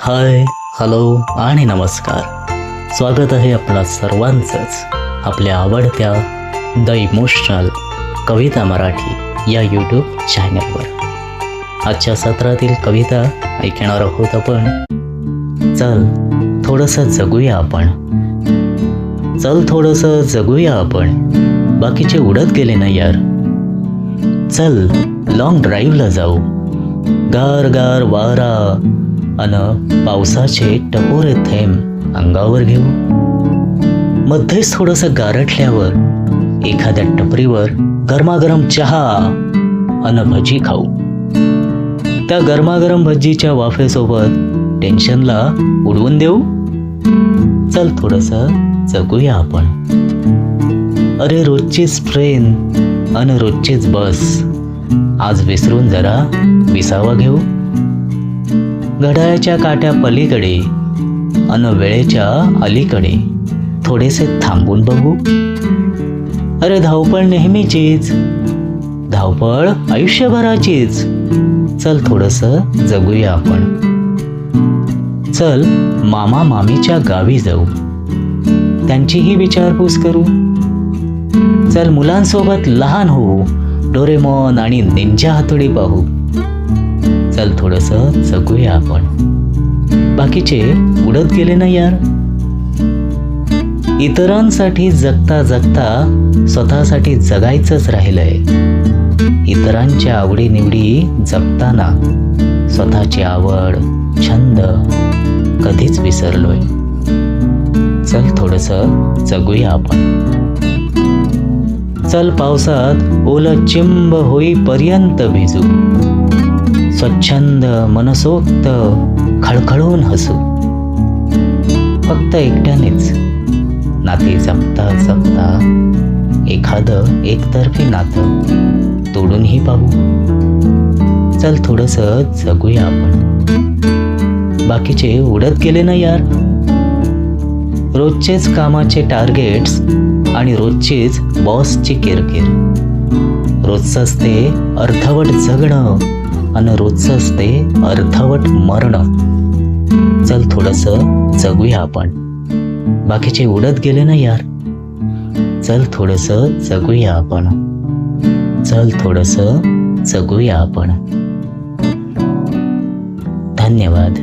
हाय, hello आणि नमस्कार. स्वागत आहे आपणा सर्वांचंच आपल्या आवडत्या द इमोशनल कविता मराठी या यूट्यूब चॅनलवर. आजच्या सत्रातील कविता ऐकणार आहोत आपण. चल थोडंसं जगूया आपण, चल थोडंसं जगूया आपण, बाकीचे उडत गेले ना यार. चल लॉंग ड्राईव्हला जाऊ, गार गार वारा अन पावसाचे टपोरे थेंब अंगावर घेऊ. मध्येच थोडंसं गारठल्यावर एखाद्या टपरीवर गरमागरम चहा अन भजी खाऊ. त्या गरमागरम भजीच्या वाफेसोबत टेन्शनला उडवून देऊ. चल थोडंसं जगूया आपण. अरे रोजचीच ट्रेन अन रोजचीच बस, आज विसरून जरा विसावा घेऊ. घड्याळाच्या काट्या पलीकडे अन वेळेच्या अलीकडे थोडेसे थांबून बघू. अरे धावपळ नेहमीचीच, धावपळ आयुष्यभराचीच. चल थोडंसं जगूया आपण. चल मामा मामीच्या गावी जाऊ, त्यांचीही विचारपूस करू. चल मुलांसोबत लहान होऊ, डोरेमॉन आणि निंजा हातोडी पाहू. चल थोडंसं जगूया आपण, बाकीचे उडत गेले ना यार. इतरांसाठी जगता जगता स्वतःसाठी जगायचंच राहिलंय. इतरांच्या आवडीनिवडी जपताना स्वतःची आवड छंद कधीच विसरलोय. चल थोडंसं जगूया आपण. चल पावसात ओलं चिंब होईपर्यंत भिजू, स्वच्छंद मनसोक्त खळखळून हसू. फक्त एकट्यानेच नाती जपता जपता एखादं एकतर्फी नातं तोडूनही पाहू. चल थोडंसं जगूया आपण, बाकीचे उडत गेले ना यार. रोजचेच कामाचे टार्गेट्स आणि रोजचीच बॉसची किरकिर, रोजचंच ते अर्धवट जगणं आणि रोजचंच ते अर्धवट मरणं. चल थोडंसं जगूया आपण, बाकीचे उडत गेले ना यार. चल थोडंसं जगूया आपण, चल थोडंसं जगूया आपण. धन्यवाद.